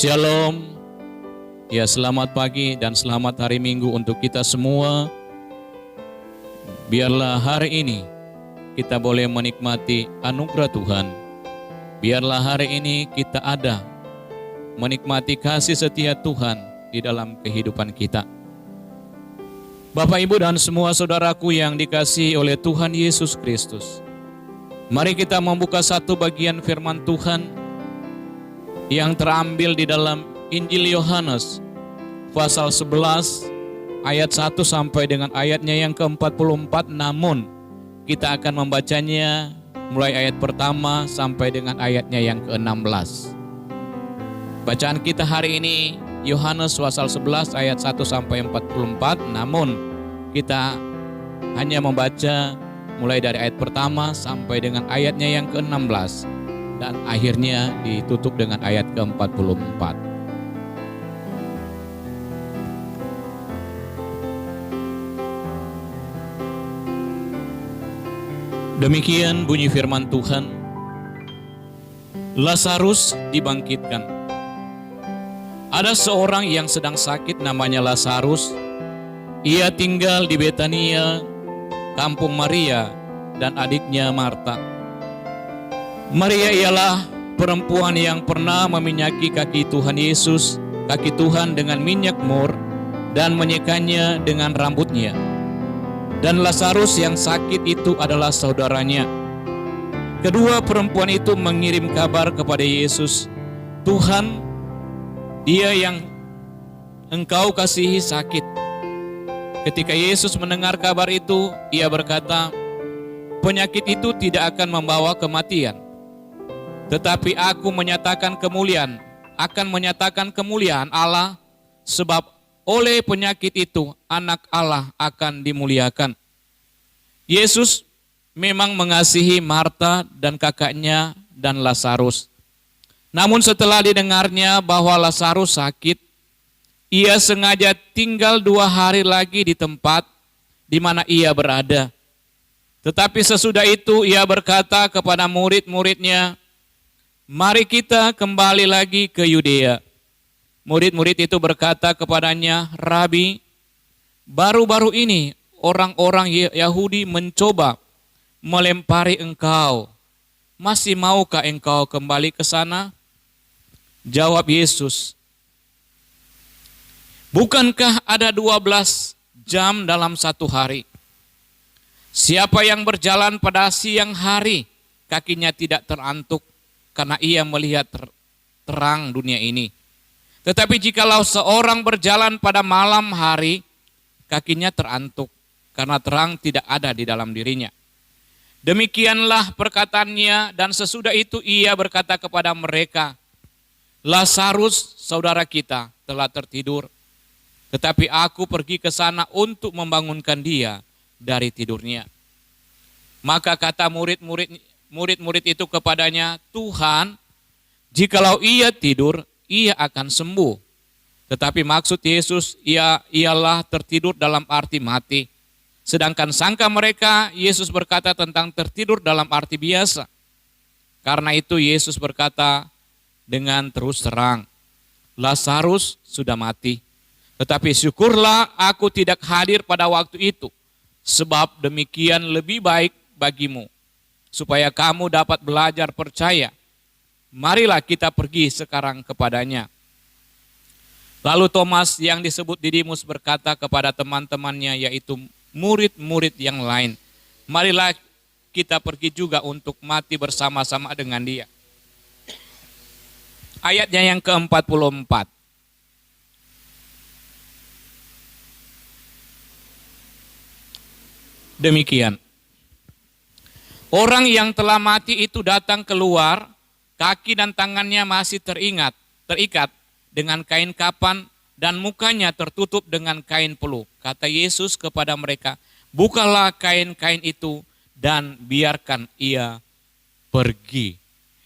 Shalom. Ya, selamat pagi dan selamat hari Minggu untuk kita semua. Biarlah hari ini kita boleh menikmati anugerah Tuhan. Biarlah hari ini kita ada menikmati kasih setia Tuhan di dalam kehidupan kita. Bapak, Ibu, dan semua saudaraku yang dikasihi oleh Tuhan Yesus Kristus, mari kita membuka satu bagian firman Tuhan yang terambil di dalam Injil Yohanes pasal 11 ayat 1 sampai dengan ayatnya yang ke-44. Namun kita akan membacanya mulai ayat pertama sampai dengan ayatnya yang ke-16. Bacaan kita hari ini Yohanes pasal 11 ayat 1 sampai 44. Namun kita hanya membaca mulai dari ayat pertama sampai dengan ayatnya yang ke-16. Dan akhirnya ditutup dengan ayat ke-44. Demikian bunyi firman Tuhan. Lazarus dibangkitkan. Ada seorang yang sedang sakit namanya Lazarus. Ia tinggal di Betania, kampung Maria dan adiknya Marta. Maria ialah perempuan yang pernah meminyaki kaki Tuhan Yesus, kaki Tuhan dengan minyak mur dan menyekanya dengan rambutnya. Dan Lazarus yang sakit itu adalah saudaranya. Kedua perempuan itu mengirim kabar kepada Yesus, "Tuhan, dia yang engkau kasihi sakit." Ketika Yesus mendengar kabar itu, ia berkata, "Penyakit itu tidak akan membawa kematian. Tetapi aku menyatakan kemuliaan, akan menyatakan kemuliaan Allah, sebab oleh penyakit itu anak Allah akan dimuliakan." Yesus memang mengasihi Marta dan kakaknya dan Lazarus. Namun setelah didengarnya bahwa Lazarus sakit, ia sengaja tinggal 2 hari lagi di tempat di mana ia berada. Tetapi sesudah itu ia berkata kepada murid-muridnya, "Mari kita kembali lagi ke Yudea." Murid-murid itu berkata kepadanya, "Rabi, baru-baru ini orang-orang Yahudi mencoba melempari engkau. Masih maukah engkau kembali ke sana?" Jawab Yesus, "Bukankah ada 12 jam dalam satu hari? Siapa yang berjalan pada siang hari, kakinya tidak terantuk, karena ia melihat terang dunia ini. Tetapi jikalau seorang berjalan pada malam hari, kakinya terantuk, karena terang tidak ada di dalam dirinya." Demikianlah perkataannya, dan sesudah itu ia berkata kepada mereka, "Lazarus, saudara kita, telah tertidur, tetapi aku pergi ke sana untuk membangunkan dia dari tidurnya." Maka kata murid-murid itu kepadanya, "Tuhan, jikalau ia tidur, ia akan sembuh." Tetapi maksud Yesus ialah tertidur dalam arti mati. Sedangkan sangka mereka, Yesus berkata tentang tertidur dalam arti biasa. Karena itu Yesus berkata dengan terus terang, "Lazarus sudah mati. Tetapi syukurlah aku tidak hadir pada waktu itu, sebab demikian lebih baik bagimu, supaya kamu dapat belajar percaya. Marilah kita pergi sekarang kepadanya." Lalu Thomas yang disebut Didimus berkata kepada teman-temannya, yaitu murid-murid yang lain, "Marilah kita pergi juga untuk mati bersama-sama dengan dia." Ayatnya yang ke-44. Demikian. Orang yang telah mati itu datang keluar, kaki dan tangannya masih terikat dengan kain kapan, dan mukanya tertutup dengan kain peluh. Kata Yesus kepada mereka, "Bukalah kain-kain itu dan biarkan ia pergi."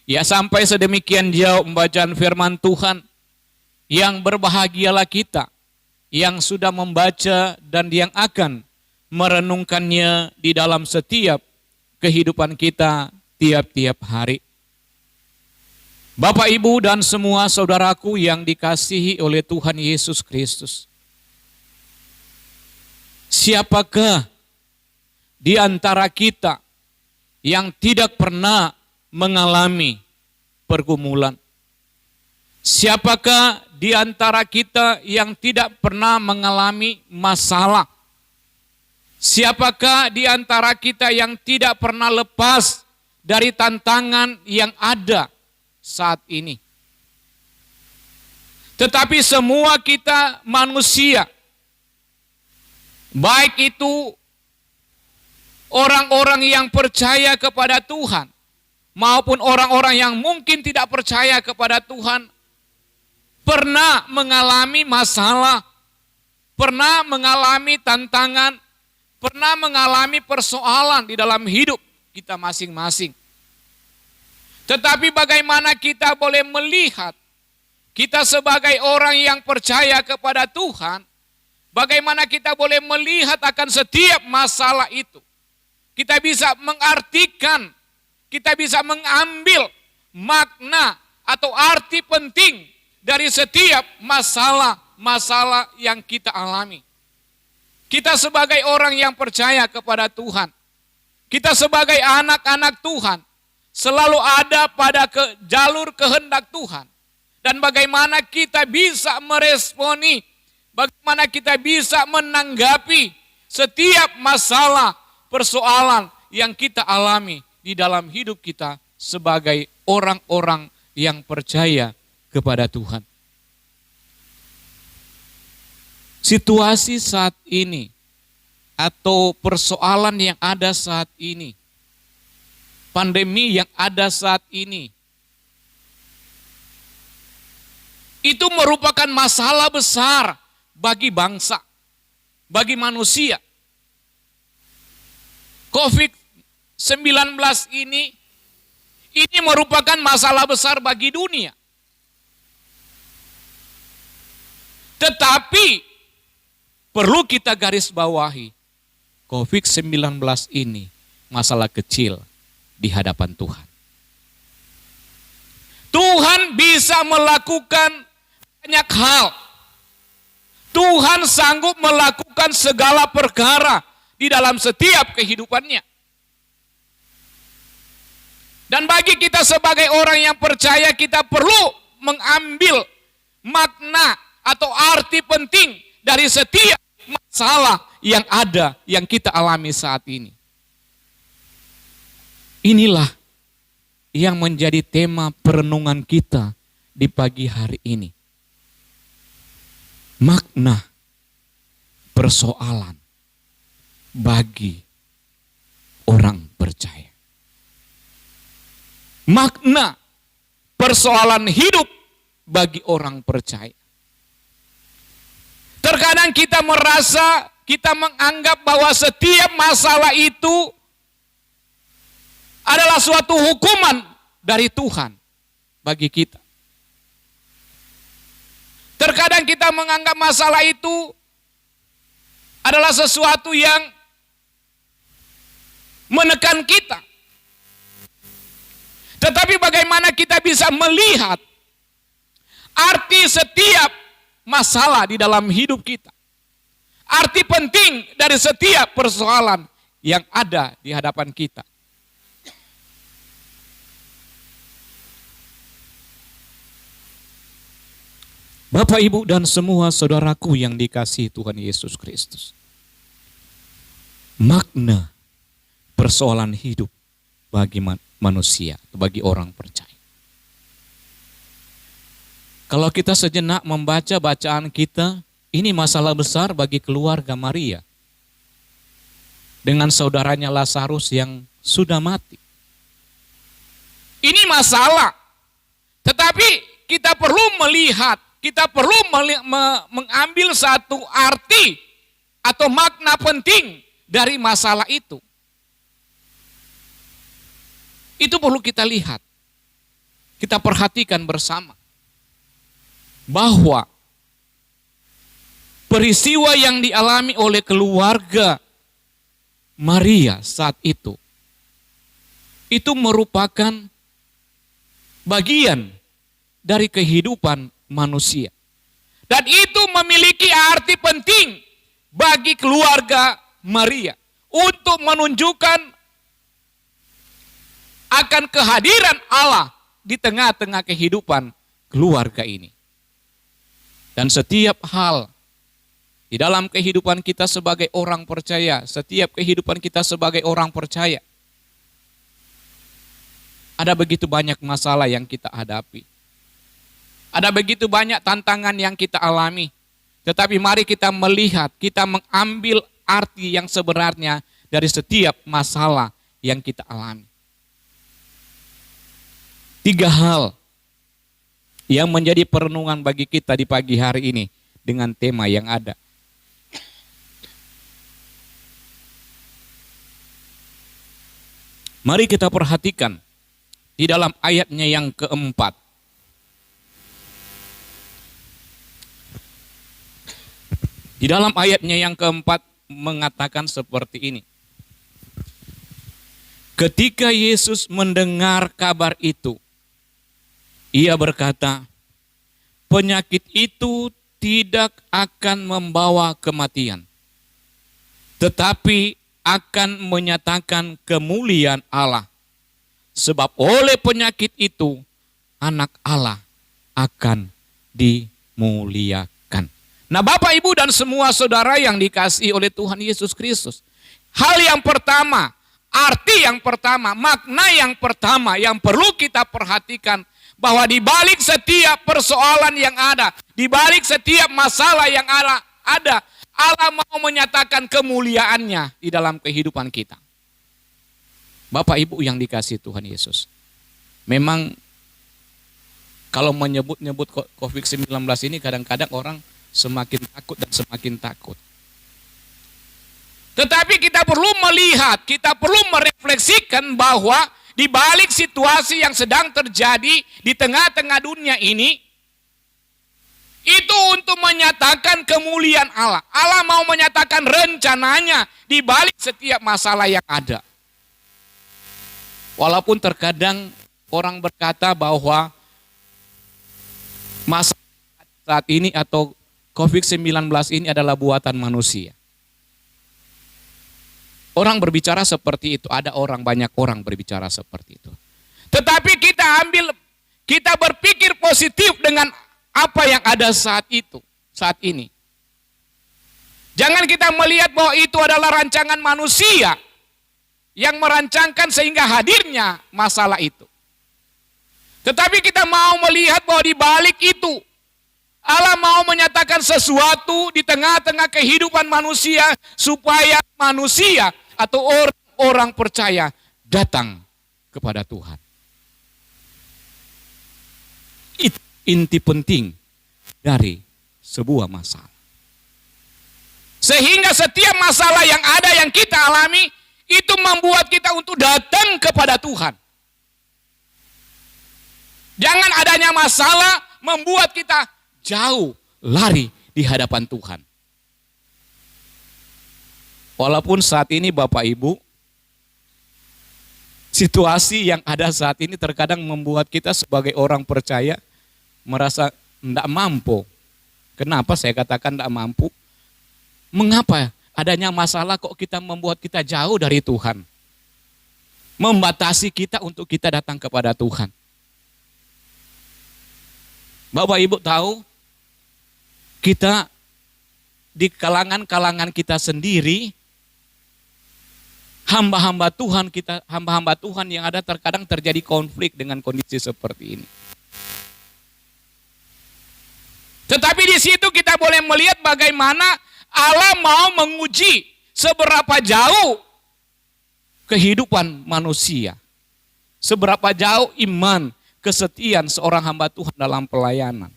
Ya, sampai sedemikian jauh pembacaan firman Tuhan. Yang berbahagialah kita yang sudah membaca dan yang akan merenungkannya di dalam setiap kehidupan kita tiap-tiap hari. Bapak, Ibu, dan semua saudaraku yang dikasihi oleh Tuhan Yesus Kristus. Siapakah di antara kita yang tidak pernah mengalami pergumulan? Siapakah di antara kita yang tidak pernah mengalami masalah? Siapakah di antara kita yang tidak pernah lepas dari tantangan yang ada saat ini? Tetapi semua kita manusia, baik itu orang-orang yang percaya kepada Tuhan maupun orang-orang yang mungkin tidak percaya kepada Tuhan, pernah mengalami masalah, pernah mengalami tantangan, pernah mengalami persoalan di dalam hidup kita masing-masing. Tetapi bagaimana kita boleh melihat, kita sebagai orang yang percaya kepada Tuhan, bagaimana kita boleh melihat akan setiap masalah itu. Kita bisa mengartikan, kita bisa mengambil makna atau arti penting dari setiap masalah-masalah yang kita alami. Kita sebagai orang yang percaya kepada Tuhan, kita sebagai anak-anak Tuhan, selalu ada pada jalur kehendak Tuhan. Dan bagaimana kita bisa meresponi, bagaimana kita bisa menanggapi setiap masalah, persoalan yang kita alami di dalam hidup kita sebagai orang-orang yang percaya kepada Tuhan. Situasi saat ini atau persoalan yang ada saat ini, pandemi yang ada saat ini, itu merupakan masalah besar bagi bangsa, bagi manusia. COVID-19 ini merupakan masalah besar bagi dunia. Tetapi perlu kita garis bawahi, COVID-19 ini masalah kecil di hadapan Tuhan. Tuhan bisa melakukan banyak hal. Tuhan sanggup melakukan segala perkara di dalam setiap kehidupannya. Dan bagi kita sebagai orang yang percaya, kita perlu mengambil makna atau arti penting dari setiap masalah yang ada, yang kita alami saat ini. Inilah yang menjadi tema perenungan kita di pagi hari ini. Makna persoalan bagi orang percaya. Makna persoalan hidup bagi orang percaya. Terkadang kita merasa, kita menganggap bahwa setiap masalah itu adalah suatu hukuman dari Tuhan bagi kita. Terkadang kita menganggap masalah itu adalah sesuatu yang menekan kita. Tetapi bagaimana kita bisa melihat arti setiap masalah di dalam hidup kita. Arti penting dari setiap persoalan yang ada di hadapan kita. Bapak, Ibu, dan semua saudaraku yang dikasihi Tuhan Yesus Kristus. Makna persoalan hidup bagi manusia, bagi orang percaya. Kalau kita sejenak membaca bacaan kita, ini masalah besar bagi keluarga Maria dengan saudaranya Lazarus yang sudah mati. Ini masalah, tetapi kita perlu melihat, kita perlu mengambil satu arti atau makna penting dari masalah itu. Itu perlu kita lihat, kita perhatikan bersama. Bahwa peristiwa yang dialami oleh keluarga Maria saat itu merupakan bagian dari kehidupan manusia. Dan itu memiliki arti penting bagi keluarga Maria untuk menunjukkan akan kehadiran Allah di tengah-tengah kehidupan keluarga ini. Dan setiap hal di dalam kehidupan kita sebagai orang percaya, setiap kehidupan kita sebagai orang percaya, ada begitu banyak masalah yang kita hadapi. Ada begitu banyak tantangan yang kita alami. Tetapi mari kita melihat, kita mengambil arti yang sebenarnya dari setiap masalah yang kita alami. 3 hal yang menjadi perenungan bagi kita di pagi hari ini dengan tema yang ada. Mari kita perhatikan di dalam ayatnya yang keempat. Di dalam ayatnya yang keempat mengatakan seperti ini. Ketika Yesus mendengar kabar itu, ia berkata, penyakit itu tidak akan membawa kematian, tetapi akan menyatakan kemuliaan Allah. Sebab oleh penyakit itu, anak Allah akan dimuliakan. Nah Bapak, Ibu, dan semua saudara yang dikasihi oleh Tuhan Yesus Kristus. Hal yang pertama, arti yang pertama, makna yang pertama yang perlu kita perhatikan, bahwa di balik setiap persoalan yang ada, di balik setiap masalah yang ada, Allah mau menyatakan kemuliaannya di dalam kehidupan kita. Bapak Ibu yang dikasihi Tuhan Yesus. Memang kalau menyebut-nyebut COVID-19 ini kadang-kadang orang semakin takut dan semakin takut. Tetapi kita perlu melihat, kita perlu merefleksikan bahwa di balik situasi yang sedang terjadi di tengah-tengah dunia ini, itu untuk menyatakan kemuliaan Allah. Allah mau menyatakan rencananya di balik setiap masalah yang ada. Walaupun terkadang orang berkata bahwa masalah saat ini atau COVID-19 ini adalah buatan manusia. Orang berbicara seperti itu, banyak orang berbicara seperti itu. Tetapi kita berpikir positif dengan apa yang ada saat ini. Jangan kita melihat bahwa itu adalah rancangan manusia yang merancangkan sehingga hadirnya masalah itu. Tetapi kita mau melihat bahwa di balik itu, Allah mau menyatakan sesuatu di tengah-tengah kehidupan manusia supaya manusia atau orang percaya datang kepada Tuhan. Itu inti penting dari sebuah masalah. Sehingga setiap masalah yang ada yang kita alami itu membuat kita untuk datang kepada Tuhan. Jangan adanya masalah membuat kita jauh lari di hadapan Tuhan. Walaupun saat ini Bapak Ibu, situasi yang ada saat ini terkadang membuat kita sebagai orang percaya merasa tidak mampu. Kenapa saya katakan tidak mampu? Mengapa adanya masalah kok kita membuat kita jauh dari Tuhan? Membatasi kita untuk kita datang kepada Tuhan. Bapak Ibu tahu, kita di kalangan kita sendiri, hamba-hamba Tuhan yang ada terkadang terjadi konflik dengan kondisi seperti ini. Tetapi di situ kita boleh melihat bagaimana Allah mau menguji seberapa jauh kehidupan manusia, seberapa jauh iman, kesetiaan seorang hamba Tuhan dalam pelayanan.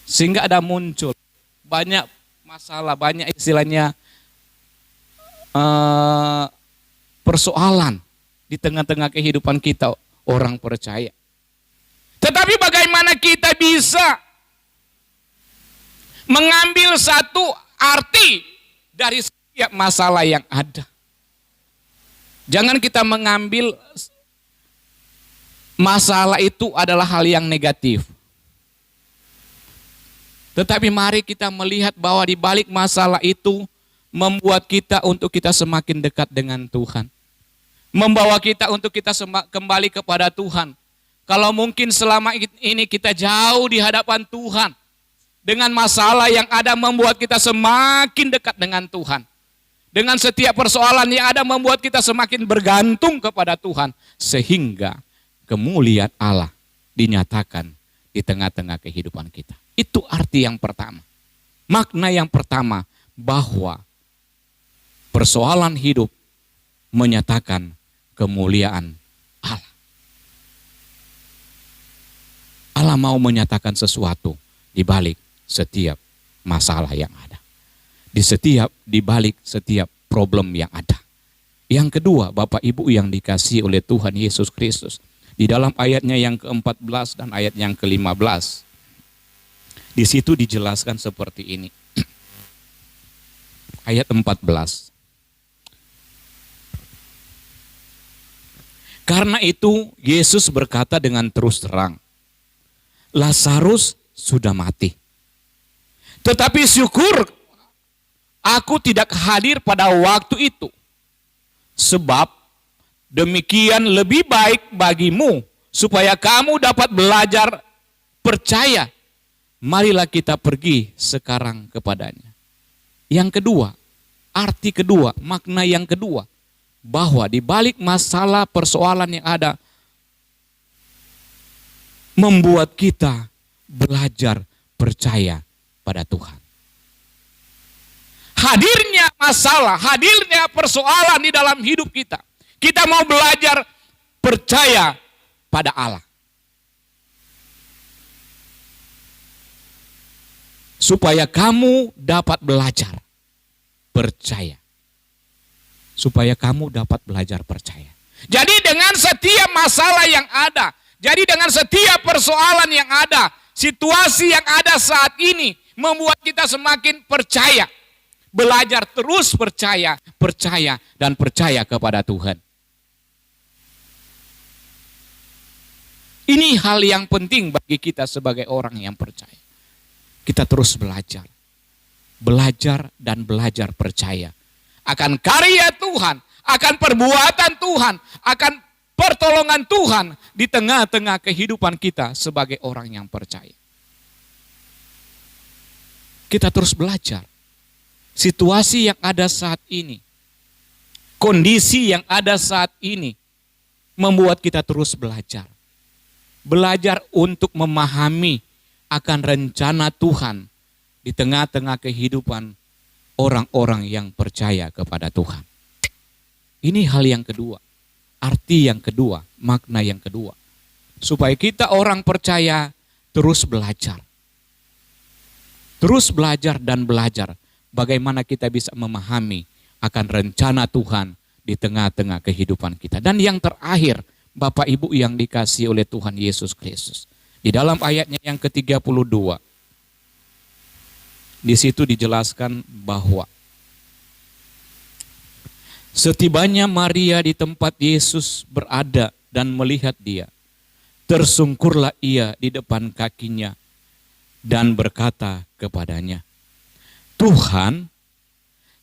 Sehingga ada muncul banyak masalah, banyak istilahnya persoalan di tengah-tengah kehidupan kita orang percaya. Tetapi bagaimana kita bisa mengambil satu arti dari setiap masalah yang ada. Jangan kita mengambil masalah itu adalah hal yang negatif. Tetapi mari kita melihat bahwa di balik masalah itu membuat kita untuk kita semakin dekat dengan Tuhan. Membawa kita untuk kita kembali kepada Tuhan. Kalau mungkin selama ini kita jauh di hadapan Tuhan, dengan masalah yang ada membuat kita semakin dekat dengan Tuhan. Dengan setiap persoalan yang ada membuat kita semakin bergantung kepada Tuhan. Sehingga kemuliaan Allah dinyatakan di tengah-tengah kehidupan kita. Itu arti yang pertama. Makna yang pertama bahwa persoalan hidup menyatakan kemuliaan Allah. Allah mau menyatakan sesuatu di balik setiap masalah yang ada. Di balik setiap problem yang ada. Yang kedua, Bapak Ibu yang dikasihi oleh Tuhan Yesus Kristus. Di dalam ayatnya yang ke-14 dan ayat yang ke-15. Di situ dijelaskan seperti ini. Ayat 14. Karena itu Yesus berkata dengan terus terang, Lazarus sudah mati. Tetapi syukur aku tidak hadir pada waktu itu. Sebab demikian lebih baik bagimu supaya kamu dapat belajar percaya. Marilah kita pergi sekarang kepadanya. Yang kedua, arti kedua, makna yang kedua, bahwa di balik masalah persoalan yang ada membuat kita belajar percaya pada Tuhan. Hadirnya masalah, hadirnya persoalan di dalam hidup kita. Kita mau belajar percaya pada Allah. Supaya kamu dapat belajar percaya. Supaya kamu dapat belajar percaya. Jadi dengan setiap masalah yang ada, jadi dengan setiap persoalan yang ada, situasi yang ada saat ini membuat kita semakin percaya. Belajar terus percaya, percaya dan percaya kepada Tuhan. Ini hal yang penting bagi kita sebagai orang yang percaya. Kita terus belajar. Belajar dan belajar percaya. Akan karya Tuhan, akan perbuatan Tuhan, akan pertolongan Tuhan di tengah-tengah kehidupan kita sebagai orang yang percaya. Kita terus belajar. Situasi yang ada saat ini, kondisi yang ada saat ini membuat kita terus belajar. Belajar untuk memahami akan rencana Tuhan di tengah-tengah kehidupan orang-orang yang percaya kepada Tuhan. Ini hal yang kedua, arti yang kedua, makna yang kedua. Supaya kita orang percaya terus belajar. Terus belajar dan belajar bagaimana kita bisa memahami akan rencana Tuhan di tengah-tengah kehidupan kita. Dan yang terakhir, Bapak Ibu yang dikasihi oleh Tuhan Yesus Kristus. Di dalam ayatnya yang ke-32, di situ dijelaskan bahwa setibanya Maria di tempat Yesus berada dan melihat dia, tersungkurlah ia di depan kakinya dan berkata kepadanya, Tuhan,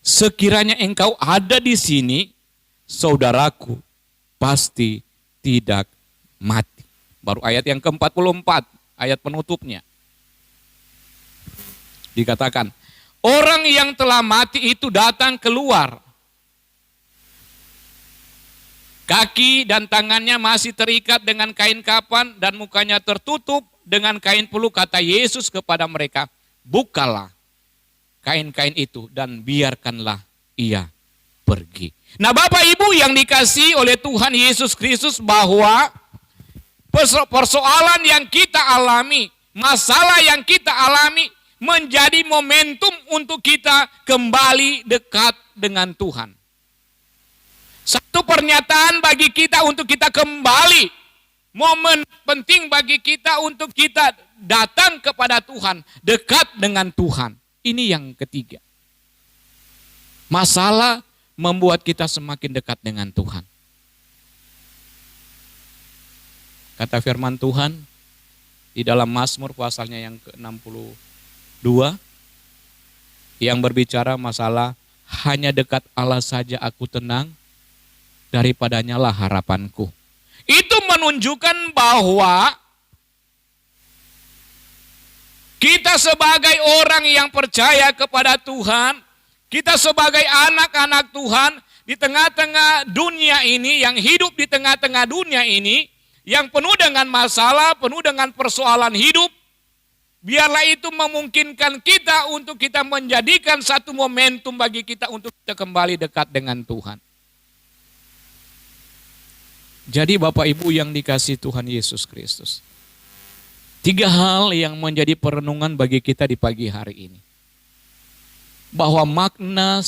sekiranya engkau ada di sini, saudaraku pasti tidak mati. Baru ayat yang ke-44, ayat penutupnya. Dikatakan, orang yang telah mati itu datang keluar. Kaki dan tangannya masih terikat dengan kain kapan dan mukanya tertutup dengan kain peluk. Kata Yesus kepada mereka, bukalah kain-kain itu dan biarkanlah ia pergi. Nah Bapak Ibu yang dikasihi oleh Tuhan Yesus Kristus, bahwa persoalan yang kita alami, masalah yang kita alami menjadi momentum untuk kita kembali dekat dengan Tuhan. Satu pernyataan bagi kita untuk kita kembali, momen penting bagi kita untuk kita datang kepada Tuhan, dekat dengan Tuhan. Ini yang ketiga. Masalah membuat kita semakin dekat dengan Tuhan. Kata firman Tuhan di dalam Mazmur pasalnya yang ke-62 yang berbicara masalah hanya dekat Allah saja aku tenang, daripadanya lah harapanku. Itu menunjukkan bahwa kita sebagai orang yang percaya kepada Tuhan, kita sebagai anak-anak Tuhan di tengah-tengah dunia ini, yang hidup di tengah-tengah dunia ini, yang penuh dengan masalah, penuh dengan persoalan hidup, biarlah itu memungkinkan kita untuk kita menjadikan satu momentum bagi kita untuk kita kembali dekat dengan Tuhan. Jadi Bapak Ibu yang dikasihi Tuhan Yesus Kristus, 3 hal yang menjadi perenungan bagi kita di pagi hari ini. Bahwa makna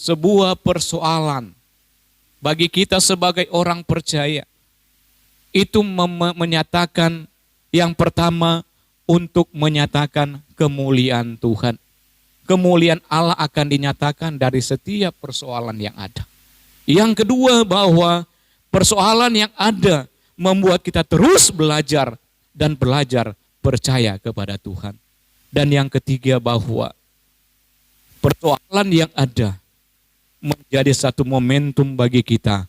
sebuah persoalan bagi kita sebagai orang percaya itu menyatakan yang pertama untuk menyatakan kemuliaan Tuhan. Kemuliaan Allah akan dinyatakan dari setiap persoalan yang ada. Yang kedua bahwa persoalan yang ada membuat kita terus belajar dan belajar percaya kepada Tuhan. Dan yang ketiga bahwa persoalan yang ada menjadi satu momentum bagi kita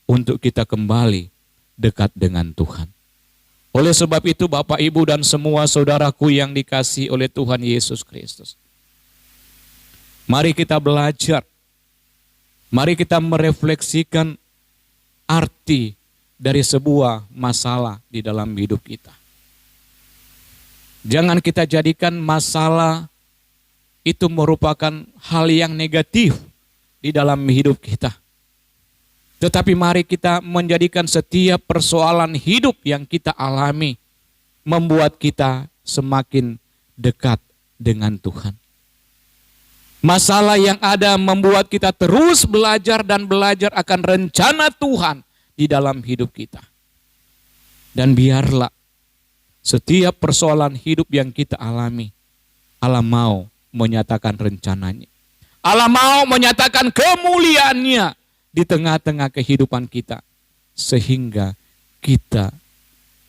untuk kita kembali dekat dengan Tuhan. Oleh sebab itu Bapak Ibu dan semua saudaraku yang dikasihi oleh Tuhan Yesus Kristus, mari kita belajar, mari kita merefleksikan arti dari sebuah masalah di dalam hidup kita. Jangan kita jadikan masalah itu merupakan hal yang negatif di dalam hidup kita. Tetapi mari kita menjadikan setiap persoalan hidup yang kita alami membuat kita semakin dekat dengan Tuhan. Masalah yang ada membuat kita terus belajar dan belajar akan rencana Tuhan di dalam hidup kita. Dan biarlah setiap persoalan hidup yang kita alami, Allah mau menyatakan rencananya. Allah mau menyatakan kemuliaannya di tengah-tengah kehidupan kita. Sehingga kita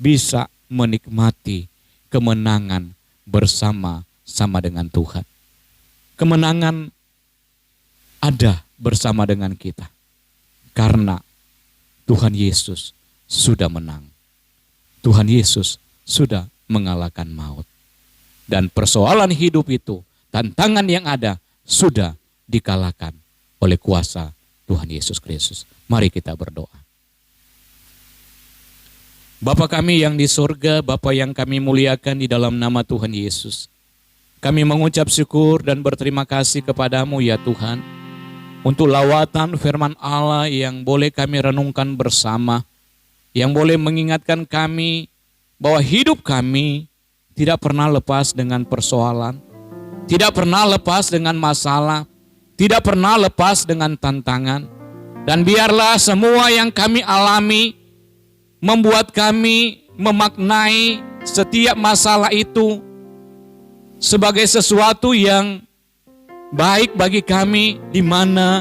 bisa menikmati kemenangan bersama-sama dengan Tuhan. Kemenangan ada bersama dengan kita. Karena Tuhan Yesus sudah menang. Tuhan Yesus sudah mengalahkan maut. Dan persoalan hidup itu, tantangan yang ada sudah dikalahkan oleh kuasa Tuhan Yesus Kristus. Mari kita berdoa. Bapa kami yang di surga, Bapa yang kami muliakan di dalam nama Tuhan Yesus. Kami mengucap syukur dan berterima kasih kepadamu ya Tuhan, untuk lawatan firman Allah yang boleh kami renungkan bersama, yang boleh mengingatkan kami bahwa hidup kami tidak pernah lepas dengan persoalan, tidak pernah lepas dengan masalah, tidak pernah lepas dengan tantangan. Dan biarlah semua yang kami alami membuat kami memaknai setiap masalah itu sebagai sesuatu yang baik bagi kami, di mana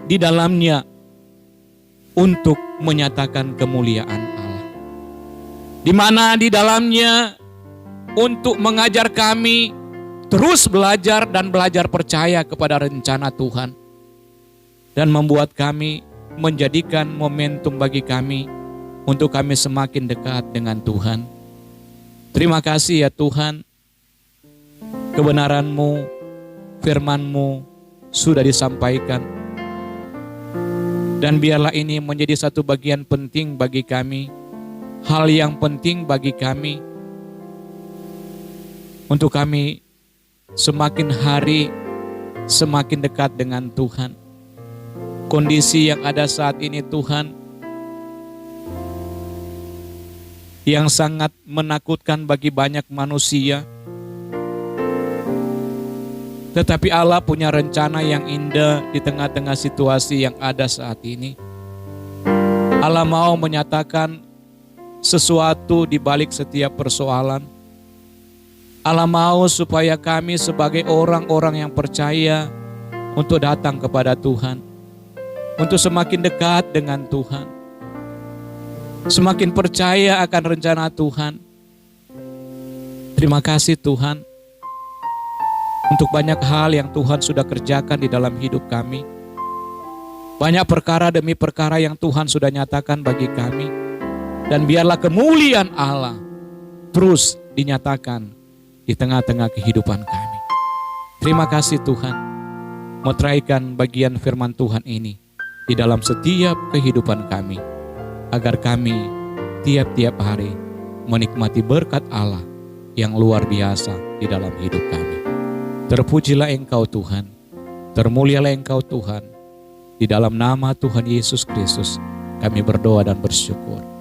di dalamnya untuk menyatakan kemuliaan Allah. Di mana di dalamnya untuk mengajar kami terus belajar dan belajar percaya kepada rencana Tuhan. Dan membuat kami menjadikan momentum bagi kami untuk kami semakin dekat dengan Tuhan. Terima kasih ya Tuhan, kebenaran-Mu, firman-Mu sudah disampaikan. Dan biarlah ini menjadi satu bagian penting bagi kami, hal yang penting bagi kami, untuk kami semakin hari semakin dekat dengan Tuhan. Kondisi yang ada saat ini Tuhan, yang sangat menakutkan bagi banyak manusia. Tetapi Allah punya rencana yang indah di tengah-tengah situasi yang ada saat ini. Allah mau menyatakan sesuatu di balik setiap persoalan. Allah mau supaya kami sebagai orang-orang yang percaya untuk datang kepada Tuhan, untuk semakin dekat dengan Tuhan. semakin percaya akan rencana Tuhan. Terima kasih Tuhan untuk banyak hal yang Tuhan sudah kerjakan di dalam hidup kami. Banyak perkara demi perkara yang Tuhan sudah nyatakan bagi kami. Dan biarlah kemuliaan Allah terus dinyatakan di tengah-tengah kehidupan kami. Terima kasih Tuhan, meteraikan bagian firman Tuhan ini di dalam setiap kehidupan kami, agar kami tiap-tiap hari menikmati berkat Allah yang luar biasa di dalam hidup kami. Terpujilah Engkau Tuhan, termulialah Engkau Tuhan. Di dalam nama Tuhan Yesus Kristus kami berdoa dan bersyukur.